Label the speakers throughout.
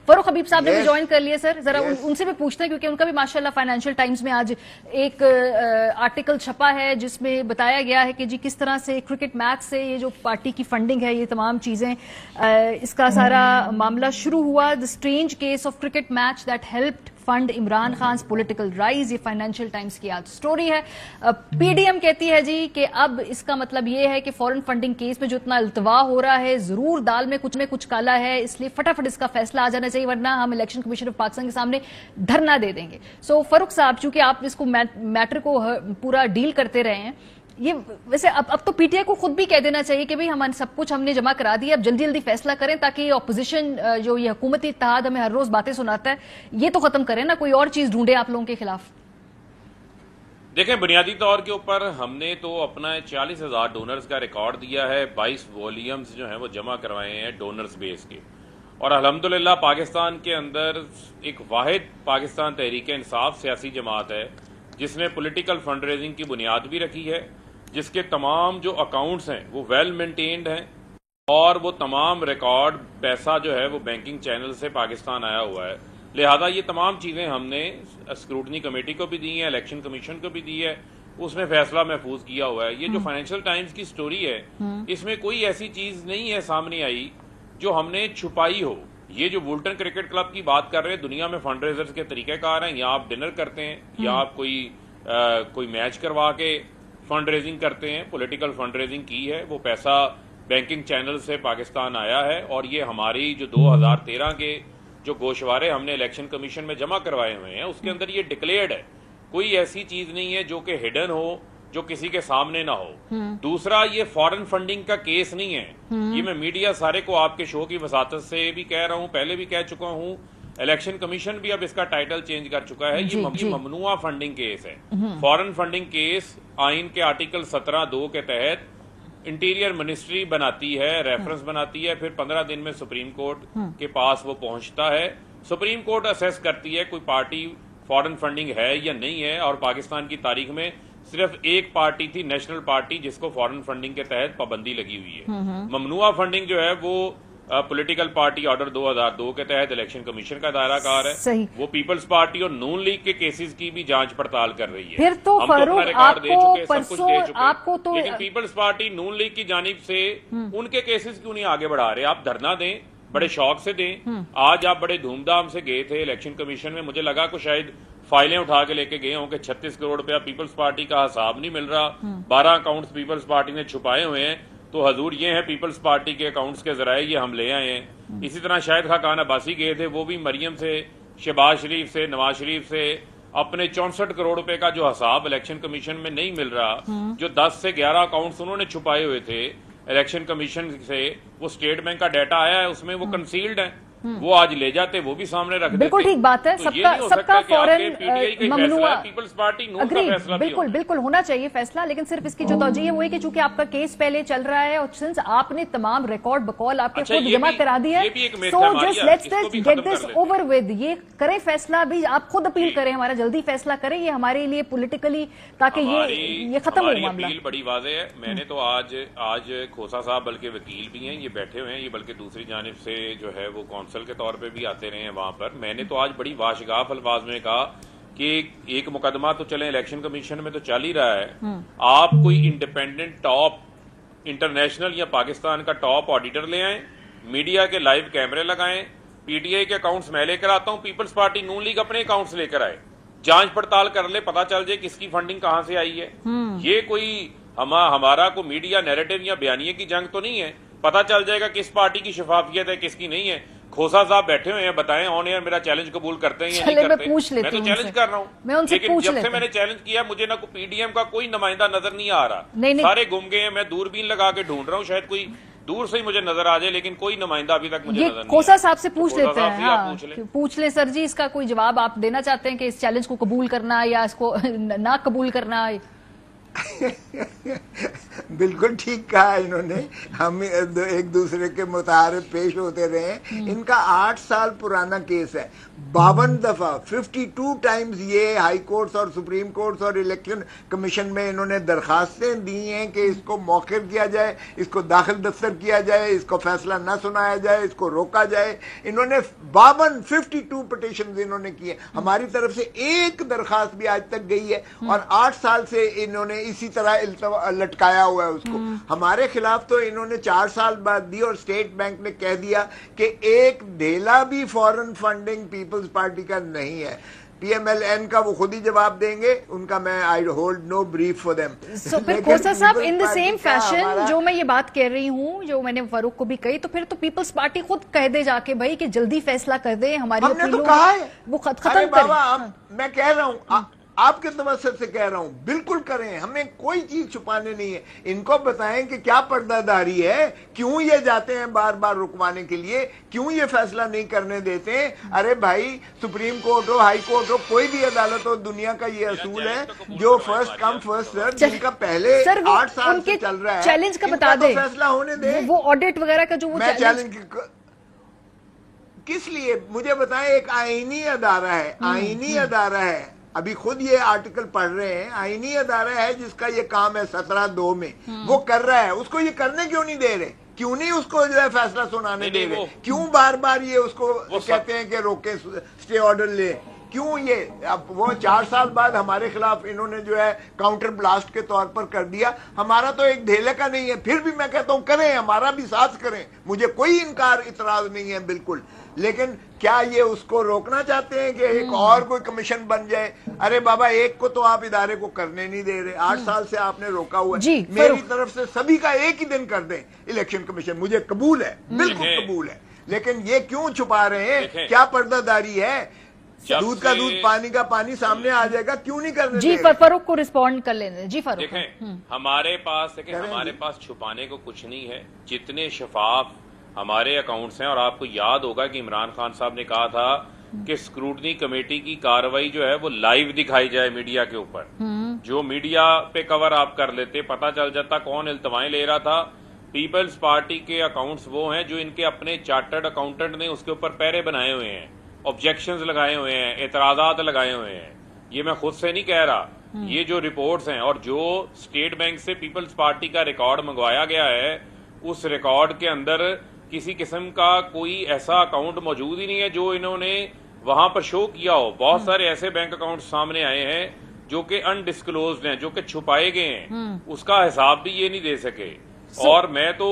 Speaker 1: फरूख हबीब साहब ने भी ज्वाइन कर लिया सर, जरा उनसे भी पूछते हैं क्योंकि उनका भी माशाल्लाह फाइनेंशियल टाइम्स में आज एक आर्टिकल छपा है जिसमें बताया गया है कि जी किस तरह से क्रिकेट मैच से ये जो पार्टी की फंडिंग है, ये तमाम चीजें, इसका सारा मामला शुरू हुआ। The strange case of cricket match that helped fund Imran Khan political rise, ये फाइनेंशियल टाइम्स की आज स्टोरी है। पीडीएम कहती है जी कि अब इसका मतलब ये है कि फॉरेन फंडिंग केस में जो इतना अल्तवा हो रहा है, जरूर दाल में कुछ काला है, इसलिए फटाफट इसका फैसला आ जाना चाहिए, वरना हम इलेक्शन कमीशन ऑफ पाकिस्तान के सामने धरना दे देंगे। सो फरूख साहब, चूंकि आप इसको मैटर को पूरा डील करते रहे हैं, ये वैसे अब तो पीटीआई को खुद भी कह देना चाहिए कि भाई हम सब कुछ हमने जमा करा दिया, अब जल्दी जल्दी फैसला करें ताकि ऑपोजिशन जो ये हुकूमती इत्तेहाद हमें हर रोज बातें सुनाता है, ये तो खत्म करें ना, कोई और चीज ढूंढे आप लोगों के खिलाफ।
Speaker 2: देखें, बुनियादी तौर के ऊपर हमने तो अपना 40,000 डोनर्स का रिकॉर्ड दिया है, 22 वॉल्यूम्स जो हैं वो जमा करवाए हैं डोनर्स बेस के, और अल्हम्दुलिल्लाह पाकिस्तान के अंदर एक वाहिद पाकिस्तान तहरीक इंसाफ सियासी जमात है जिसने पॉलिटिकल फंड रेजिंग की बुनियाद भी रखी है, जिसके तमाम जो अकाउंट्स हैं वो वेल मेंटेन्ड हैं, और वो तमाम रिकॉर्ड पैसा जो है वो बैंकिंग चैनल से पाकिस्तान आया हुआ है। लिहाजा ये तमाम चीज़ें हमने स्क्रूटनी कमेटी को भी दी हैं, इलेक्शन कमीशन को भी दी है, उसने फैसला महफूज किया हुआ है। ये जो फाइनेंशियल टाइम्स की स्टोरी है, इसमें कोई ऐसी चीज़ नहीं है सामने आई जो हमने छुपाई हो। ये जो वुल्टन क्रिकेट क्लब की बात कर रहे हैं, दुनिया में फंड रेजर्स के तरीक़ेकार हैं, या आप डिनर करते हैं या आप कोई मैच करवा के फंड रेजिंग करते हैं। पॉलिटिकल फंड रेजिंग की है, वो पैसा बैंकिंग चैनल से पाकिस्तान आया है, और ये हमारी जो 2013 के जो गोशवारे हमने इलेक्शन कमीशन में जमा करवाए हुए हैं उसके अंदर ये डिक्लेयर्ड है। कोई ऐसी चीज नहीं है जो कि हिडन हो, जो किसी के सामने ना हो। दूसरा, ये फॉरेन फंडिंग का केस नहीं है, ये मैं मीडिया सारे को आपके शो की वसातत से भी कह रहा हूं, पहले भी कह चुका हूं, इलेक्शन कमीशन भी अब इसका टाइटल चेंज कर चुका है। ये ममनुआ फंडिंग केस है। फॉरेन फंडिंग केस आइन के आर्टिकल 17(2) के तहत इंटीरियर मिनिस्ट्री बनाती है, रेफरेंस बनाती है, फिर 15 दिन में सुप्रीम कोर्ट के पास वो पहुंचता है। सुप्रीम कोर्ट असेस करती है कोई पार्टी फॉरेन फंडिंग है या नहीं है, और पाकिस्तान की तारीख में सिर्फ एक पार्टी थी, नेशनल पार्टी, जिसको फॉरेन फंडिंग के तहत पाबंदी लगी हुई है। ममनुआ फंडिंग जो है वो पॉलिटिकल पार्टी ऑर्डर 2002 के तहत इलेक्शन कमीशन का दायरा कार है। वो पीपल्स पार्टी और नून लीग के केसेस की भी जांच पड़ताल कर रही है।
Speaker 1: फिर तो
Speaker 2: हम तो अपना रिकॉर्ड दे चुके, सब कुछ दे चुके,
Speaker 1: आपको तो
Speaker 2: लेकिन पीपल्स पार्टी नून लीग की जानिब से उनके केसेस क्यों नहीं आगे बढ़ा रहे? आप धरना दें, बड़े शौक से दें। आज आप बड़े धूमधाम से गए थे इलेक्शन कमीशन में, मुझे लगा को शायद फाइलें उठा के लेके गए हों कि 36 करोड़ रुपया पीपल्स पार्टी का हिसाब नहीं मिल रहा, 12 अकाउंट्स पीपल्स पार्टी ने छुपाए हुए हैं, तो हजूर ये है पीपल्स पार्टी के अकाउंट्स के जराए ये हम ले आए हैं। इसी तरह शाहिद खान अब्बासी गए थे, वो भी मरियम से, शहबाज शरीफ से, नवाज शरीफ से अपने 64 करोड़ रुपए का जो हिसाब इलेक्शन कमीशन में नहीं मिल रहा, जो 10 से 11 अकाउंट्स उन्होंने छुपाए हुए थे इलेक्शन कमीशन से, वो स्टेट बैंक का डाटा आया है, उसमें वो कंसील्ड है, वो आज ले जाते, वो भी सामने रख देते।
Speaker 1: बिल्कुल ठीक बात है, सबका फॉरेन ममनुआ
Speaker 2: पीपल्स पार्टी नून का फैसला
Speaker 1: बिल्कुल होना चाहिए फैसला, लेकिन सिर्फ इसकी जो तौजीह हुई कि चूंकि आपका केस पहले चल रहा है और सिंस आपने तमाम रिकॉर्ड बकौल आपके खुद जमा करा दिया है, so just let's get this over with, ये करें फैसला भी, आप खुद अपील करें, हमारा जल्दी फैसला करें, ये हमारे लिए पॉलिटिकली, ताकि ये खत्म हो मामला।
Speaker 2: बड़ी वाज़ेह है। मैंने तो आज खोसा साहब बल्कि वकील भी हैं, ये बैठे हुए हैं, ये बल्कि दूसरी जानिब से जो है वो कौंसल के तौर पे भी आते रहे हैं वहां पर। मैंने तो आज बड़ी वाशगाफ अल्फाज में कहा कि एक मुकदमा तो चले इलेक्शन कमीशन में तो चल ही रहा है, आप कोई इंडिपेंडेंट टॉप इंटरनेशनल या पाकिस्तान का टॉप ऑडिटर ले आए, मीडिया के लाइव कैमरे लगाएं, पीटीआई के अकाउंट्स मैं लेकर आता हूं, पीपल्स पार्टी नून लीग अपने अकाउंट्स लेकर आए, जांच पड़ताल कर ले, पता चल जाए किसकी फंडिंग कहां से आई है। ये कोई हमारा को मीडिया नैरेटिव या बयानिए की जंग तो नहीं है, पता चल जाएगा किस पार्टी की शफाफियत है किसकी नहीं है। खोसा साहब बैठे हुए हैं, बताएं ऑन एयर मेरा चैलेंज कबूल करते हैं या नहीं करते? मैं तो चैलेंज कर रहा हूं, लेकिन जब से मैंने चैलेंज किया मुझे ना पीडीएम का कोई नुमाइंदा नजर नहीं आ रहा, सारे गुम गए हैं। मैं दूरबीन लगा के ढूंढ रहा हूं, शायद कोई दूर से ही मुझे नजर आ जाए, लेकिन कोई नुमाइंदा अभी तक मुझे नजर नहीं।
Speaker 1: खोसा साहब से पूछ लेते हैं, पूछ ले सर जी, इसका कोई जवाब आप देना चाहते हैं कि इस चैलेंज को कबूल करना या इसको ना कबूल करना?
Speaker 3: بالکل ٹھیک کہا انہوں نے. ہم ایک دوسرے کے متعارف پیش ہوتے رہے ہیں. ان کا 8 سال پرانا کیس ہے. 52 دفعہ 52 ٹائمز یہ ہائی کورٹس اور سپریم کورٹس اور الیکشن کمیشن میں انہوں نے درخواستیں دی ہیں کہ اس کو مؤخر کیا جائے, اس کو داخل دفتر کیا جائے, اس کو فیصلہ نہ سنایا جائے, اس کو روکا جائے. انہوں نے 52 پٹیشنز انہوں نے کی ہیں. ہماری طرف سے ایک درخواست بھی آج تک گئی ہے, اور 8 سال سے انہوں نے اسی طرح لٹکایا ہوا ہے اس کو. ہمارے خلاف تو انہوں نے 4 سال بعد دی, اور اسٹیٹ بینک نے کہہ دیا کہ ایک ڈھیلا بھی فورن فنڈنگ پیپلز پارٹی کا نہیں ہے. پی ایم ایل این کا وہ خود ہی جواب دیں گے, ان کا میں I hold no brief for them.
Speaker 1: So پھر کھوسا صاحب ان دا سیم فیشن جو میں یہ بات کہہ رہی ہوں, جو میں نے فاروق کو بھی کہی, تو پھر تو پیپلز پارٹی خود کہہ دے جا کے بھائی کہ جلدی فیصلہ کر دیں, ہماری
Speaker 3: ہم نے تو کہا ہے
Speaker 1: وہ ختم کریں.
Speaker 3: میں کہہ رہا ہوں, آپ کے توسط سے کہہ رہا ہوں, بالکل کریں. ہمیں کوئی چیز چھپانے نہیں ہے. ان کو بتائیں کہ کیا پردہ داری ہے, کیوں یہ جاتے ہیں بار بار رکوانے کے لیے, کیوں یہ فیصلہ نہیں کرنے دیتے ہیں. ارے بھائی, سپریم کورٹ ہو, ہائی کورٹ ہو, کوئی بھی عدالت ہو, دنیا کا یہ اصول ہے جو فرسٹ کم فرسٹ سرو, جن کا پہلے 8 سال سے چل رہا ہے,
Speaker 1: چیلنج کا بتا دیں,
Speaker 3: فیصلہ ہونے دیں.
Speaker 1: وہ آڈٹ وغیرہ کا جو
Speaker 3: میں چیلنج کس لیے, مجھے بتائیں. ایک آئینی ادارہ ہے, آئینی ادارہ ہے, ابھی خود یہ آرٹیکل پڑھ رہے ہیں, آئینی ادارہ ہے جس کا یہ کام ہے 17(2) میں, وہ کر رہا ہے. اس کو یہ کرنے کیوں نہیں دے رہے, کیوں نہیں اس کو جو ہے فیصلہ سنانے دے رہے, کیوں بار بار یہ اس کو کہتے ہیں کہ روکے, اسٹے آرڈر لے, کیوں یہ. اب وہ 4 سال بعد ہمارے خلاف انہوں نے جو ہے کاؤنٹر بلاسٹ کے طور پر کر دیا. ہمارا تو ایک ڈھیلے کا نہیں ہے, پھر بھی میں کہتا ہوں کریں, ہمارا بھی ساتھ کریں, مجھے کوئی انکار اعتراض نہیں ہے بالکل. لیکن کیا یہ اس کو روکنا چاہتے ہیں کہ ایک اور کوئی کمیشن بن جائے؟ ارے بابا, ایک کو تو آپ ادارے کو کرنے نہیں دے رہے, 8 سال سے آپ نے روکا ہوا ہے. میری طرف سے سبھی کا ایک ہی دن کر دیں الیکشن کمیشن, مجھے قبول ہے, بالکل قبول ہے. لیکن یہ کیوں چھپا رہے ہیں, کیا پردہ داری ہے؟ دودھ کا دودھ, پانی کا پانی سامنے آ جائے گا, کیوں نہیں کرنے
Speaker 1: جی فاروق کو رسپونڈ کر لینے. جی فاروق,
Speaker 2: دیکھیں ہمارے پاس چھپانے کو کچھ نہیں ہے. جتنے شفاف ہمارے اکاؤنٹس ہیں, اور آپ کو یاد ہوگا کہ عمران خان صاحب نے کہا تھا کہ اسکروٹنی کمیٹی کی کارروائی جو ہے وہ لائیو دکھائی جائے میڈیا کے اوپر. جو میڈیا پہ کور آپ کر لیتے, پتہ چل جاتا کون التوائیں لے رہا تھا. پیپلز پارٹی کے اکاؤنٹس وہ ہیں جو ان کے اپنے چارٹرڈ اکاؤنٹنٹ نے اس کے اوپر پیرے بنائے ہوئے ہیں, آبجیکشنز لگائے ہوئے ہیں, اعتراضات لگائے ہوئے ہیں. یہ میں خود سے نہیں کہہ رہا, یہ جو رپورٹس ہیں, اور جو اسٹیٹ بینک سے پیپلز پارٹی کا ریکارڈ منگوایا گیا ہے, اس ریکارڈ کے اندر کسی قسم کا کوئی ایسا اکاؤنٹ موجود ہی نہیں ہے جو انہوں نے وہاں پر شو کیا ہو. بہت سارے ایسے بینک اکاؤنٹ سامنے آئے ہیں جو کہ انڈسکلوزڈ ہیں, جو کہ چھپائے گئے ہیں, اس کا حساب بھی یہ نہیں دے سکے. اور میں تو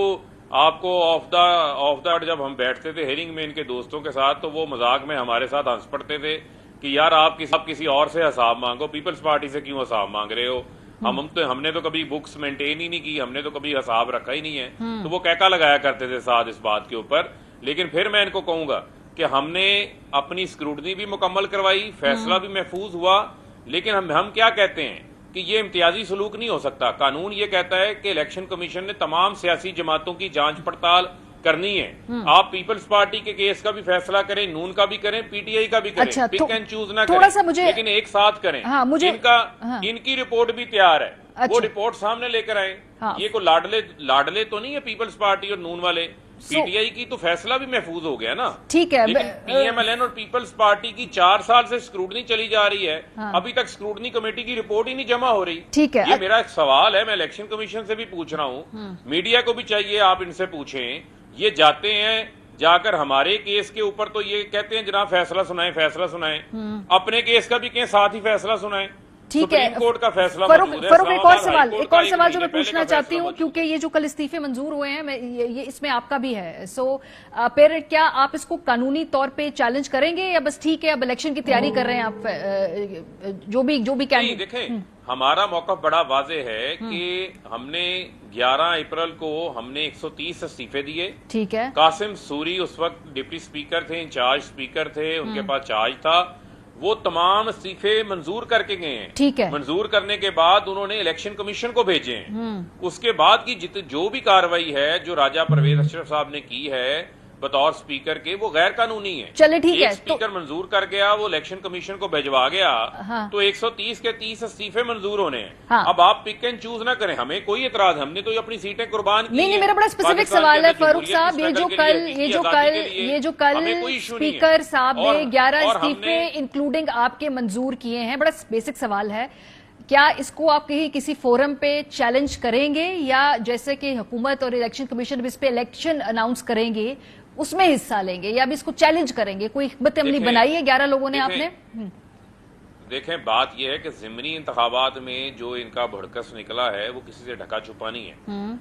Speaker 2: آپ کو آف دا جب ہم بیٹھتے تھے ہیرنگ میں ان کے دوستوں کے ساتھ, تو وہ مذاق میں ہمارے ساتھ ہنس پڑتے تھے کہ یار آپ کسی اور سے حساب مانگو, پیپلز پارٹی سے کیوں حساب مانگ رہے ہو. ہم نے تو کبھی بکس مینٹین ہی نہیں کی, ہم نے تو کبھی حساب رکھا ہی نہیں ہے. تو وہ کہکا لگایا کرتے تھے ساتھ اس بات کے اوپر. لیکن پھر میں ان کو کہوں گا کہ ہم نے اپنی اسکروٹنی بھی مکمل کروائی, فیصلہ بھی محفوظ ہوا. لیکن ہم کیا کہتے ہیں کہ یہ امتیازی سلوک نہیں ہو سکتا. قانون یہ کہتا ہے کہ الیکشن کمیشن نے تمام سیاسی جماعتوں کی جانچ پڑتال کرنی ہے. آپ پیپلز پارٹی کے کیس کا بھی فیصلہ کریں, نون کا بھی کریں, پی ٹی آئی کا بھی کریں, پک اینڈ چوز نہ کریں, لیکن ایک ساتھ کریں. ان کی رپورٹ بھی تیار ہے, وہ رپورٹ سامنے لے کر آئیں. یہ کو لاڈلے تو نہیں ہے پیپلز پارٹی اور نون والے. پی ٹی آئی کی تو فیصلہ بھی محفوظ ہو گیا نا.
Speaker 1: ٹھیک ہے,
Speaker 2: لیکن پی ایم ایل این اور پیپلز پارٹی کی 4 سال سے اسکروٹنی چلی جا رہی ہے, ابھی تک اسکروٹنی کمیٹی کی رپورٹ ہی نہیں جمع ہو رہی.
Speaker 1: ٹھیک ہے,
Speaker 2: یہ میرا ایک سوال ہے, میں الیکشن کمیشن سے بھی پوچھ رہا ہوں, میڈیا کو بھی چاہیے آپ ان سے پوچھیں. یہ جاتے ہیں, جا کر ہمارے کیس کے اوپر تو یہ کہتے ہیں جناب فیصلہ سنائیں, فیصلہ سنائیں. اپنے کیس کا بھی کہیں ساتھ ہی فیصلہ سنائیں.
Speaker 1: ٹھیک ہے,
Speaker 2: کورٹ کا فیصلہ
Speaker 1: فاروق ایک اور سوال جو میں پوچھنا چاہتی ہوں, کیونکہ یہ جو کل استعفے منظور ہوئے ہیں یہ اس میں آپ کا بھی ہے. سو پھر کیا آپ اس کو قانونی طور پہ چیلنج کریں گے, یا بس ٹھیک ہے اب الیکشن کی تیاری کر رہے ہیں آپ, جو بھی
Speaker 2: دیکھیں ہمارا موقف بڑا واضح ہے کہ ہم نے 11 اپریل کو ہم نے 130 استعفے دیے.
Speaker 1: ٹھیک ہے,
Speaker 2: قاسم سوری اس وقت ڈپٹی اسپیکر تھے, انچارج اسپیکر تھے, ان کے پاس چارج تھا, وہ تمام استعفے منظور کر کے گئے ہیں.
Speaker 1: ٹھیک ہے,
Speaker 2: منظور کرنے کے بعد انہوں نے الیکشن کمیشن کو بھیجے ہیں. اس کے بعد کی جو بھی کاروائی ہے جو راجہ پرویز اشرف صاحب نے کی ہے, बतौर स्पीकर के वो गैर कानूनी है।
Speaker 1: चले ठीक है,
Speaker 2: स्पीकर मंजूर कर गया, वो इलेक्शन कमीशन को भिजवा गया,
Speaker 1: हाँ।
Speaker 2: तो 130 के 30 इस्तीफे मंजूर होने हैं।
Speaker 1: हाँ।
Speaker 2: अब आप पिक एंड चूज ना करें, हमें कोई एतराज, हमने तो अपनी सीटें कुर्बान की।
Speaker 1: नहीं, मेरा बड़ा स्पेसिफिक सवाल है फारूक साहब, ये जो कल स्पीकर साहब ने 11 इस्तीफे इंक्लूडिंग आपके मंजूर किए हैं, बड़ा बेसिक सवाल है, क्या इसको आप कहीं किसी फोरम पे चैलेंज करेंगे, या जैसे कि हुकूमत और इलेक्शन कमीशन इस पे इलेक्शन अनाउंस करेंगे उसमें हिस्सा लेंगे, या भी इसको चैलेंज करेंगे? कोई हिकमत अमली बनाई है 11 लोगों ने आपने?
Speaker 2: देखें, बात यह है कि ज़िमनी इंतखाबात में जो इनका भड़कस निकला है वो किसी से ढका छुपा नहीं है।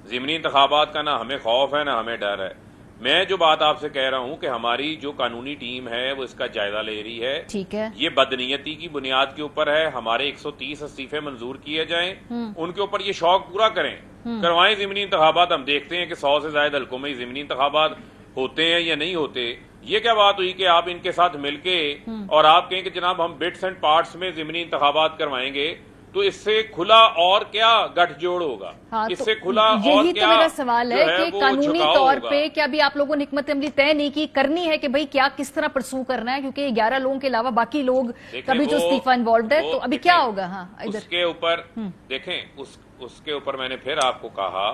Speaker 2: ज़िमनी इंतखाबात का ना हमें खौफ है ना हमें डर है। मैं जो बात आपसे कह रहा हूं कि हमारी जो कानूनी टीम है वो इसका जायजा ले रही है।
Speaker 1: ठीक है, ये
Speaker 2: बदनीयती की बुनियाद के ऊपर है। हमारे 130 इस्तीफे मंजूर किए जाएं, उनके ऊपर ये शौक पूरा करें, करवाएं ज़िमनी इंतखाबात। हम देखते हैं कि 100 से ज्यादा हल्कों में ज़िमनी इंतखाबात होते हैं या नहीं होते। ये क्या बात हुई कि आप इनके साथ मिलके और आप कहें कि जनाब हम बिट्स एंड पार्ट्स में ज़िमनी इंतखाबात करवाएंगे, तो इससे खुला और क्या गठजोड़ होगा?
Speaker 1: हाँ,
Speaker 2: इससे
Speaker 1: तो
Speaker 2: खुला और
Speaker 1: यही
Speaker 2: क्या
Speaker 1: तो मेरा सवाल है कि कानूनी तौर पे क्या भी आप लोगों ने हिकमत अमली तय नहीं की, करनी है कि भाई क्या किस तरह परसू करना है, क्योंकि 11 लोगों के अलावा बाकी लोग कभी जो इस्तीफा इन्वॉल्व है, तो अभी क्या होगा? हाँ,
Speaker 2: उसके ऊपर देखें, उसके ऊपर मैंने फिर आपको कहा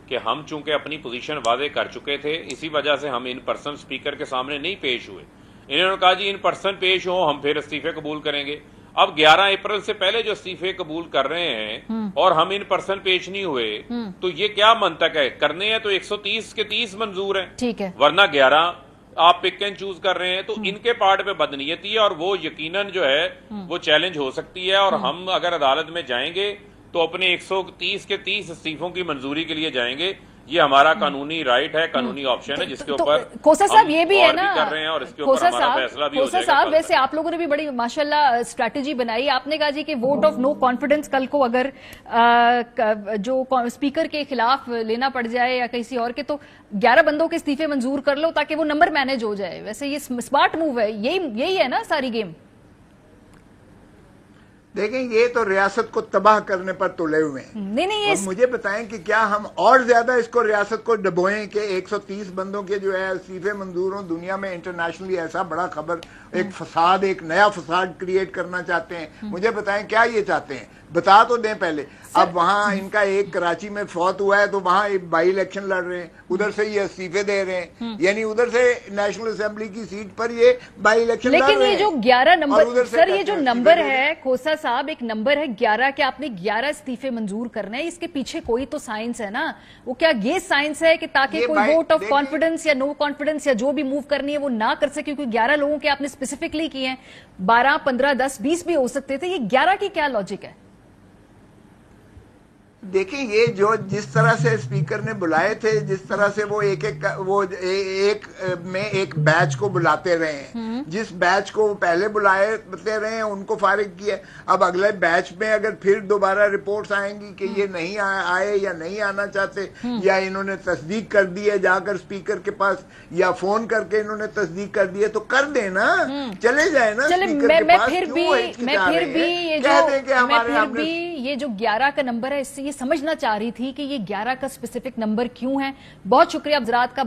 Speaker 2: कि हम चूंकि अपनी पोजीशन वादे कर चुके थे, इसी वजह से हम इन पर्सन स्पीकर के सामने नहीं पेश हुए। इन्होंने कहा जी इन पर्सन पेश हो, हम फिर इस्तीफे कबूल करेंगे। अब 11 अप्रैल से पहले जो इस्तीफे कबूल कर रहे हैं और हम इन पर्सन पेश नहीं हुए, तो ये क्या मंतक है? करने हैं तो 130 के 30 मंजूर हैं,
Speaker 1: ठीक है,
Speaker 2: वरना 11 आप पिक एंड चूज कर रहे हैं। तो इनके पार्ट पे बदनीयती है और वो यकीनन जो है वो चैलेंज हो सकती है। और हम अगर अदालत में जाएंगे तो अपने 130 के 30 इस्तीफों की मंजूरी के लिए जाएंगे। ये हमारा कानूनी राइट है, कानूनी ऑप्शन है, जिसके ऊपर
Speaker 1: खोसा साहब ये भी है ना,
Speaker 2: कर रहे हैं और इसके ऊपर हमारा फैसला भी हो जाएगा।
Speaker 1: खोसा साहब, वैसे आप लोगों ने भी बड़ी माशाल्लाह स्ट्रैटेजी बनाई। आपने कहा जी कि वोट ऑफ नो कॉन्फिडेंस कल को अगर जो स्पीकर के खिलाफ लेना पड़ जाए या किसी और के, तो 11 बंदों के इस्तीफे मंजूर कर लो ताकि वो नंबर मैनेज हो जाए। वैसे ये स्मार्ट मूव है, यही है ना सारी गेम?
Speaker 3: देखें, ये तो रियासत को तबाह करने पर तुले हुए हैं।
Speaker 1: नहीं,
Speaker 3: और मुझे बताएं कि क्या हम और ज्यादा इसको रियासत को डबोएं कि 130 बंदों के जो है इस्तीफे मंजूर हों? दुनिया में इंटरनेशनली ऐसा बड़ा खबर, एक फसाद, एक नया फसाद क्रिएट करना चाहते हैं। मुझे बताएं क्या ये चाहते हैं, बता तो दें पहले। अब वहां इनका एक कराची में फौत हुआ है तो वहां एक बाई इलेक्शन लड़ रहे हैं, उधर से ये इस्तीफे दे रहे हैं, यानी उधर से नेशनल असेंबली की सीट पर ये बाई इलेक्शन लड़ रहे हैं।
Speaker 1: लेकिन ये जो 11 नंबर, सर ये जो नंबर है खोसा साहब, एक नंबर है 11 के, आपने 11 इस्तीफे मंजूर करने हैं, इसके पीछे कोई तो साइंस है ना? वो क्या ये साइंस है कि ताकि कोई वोट ऑफ कॉन्फिडेंस या नो कॉन्फिडेंस या जो भी मूव करनी है वो ना कर सके? क्योंकि 11 लोगों के आपने स्पेसिफिकली किए हैं, 12, 15, 10, 20 भी हो सकते थे, ये 11 की क्या लॉजिक है?
Speaker 3: देखें, ये जो जिस तरह से स्पीकर ने बुलाए थे, जिस तरह से वो एक बैच को बुलाते रहे हैं, जिस बैच को वो पहले बुलाते रहे हैं उनको फारिग किया। अब अगले बैच में अगर फिर दोबारा रिपोर्ट्स आएंगी कि ये नहीं आए या नहीं आना चाहते, या इन्होंने तस्दीक कर दी है जाकर स्पीकर के पास, या फोन करके इन्होंने तस्दीक कर दी है, तो कर देना, चले जाए ना स्पीकर के पास।
Speaker 1: ये जो 11 का नंबर है, इससे समझना चाह रही थी कि ये 11 का स्पेसिफिक नंबर क्यों है। बहुत शुक्रिया अब ज़रात का।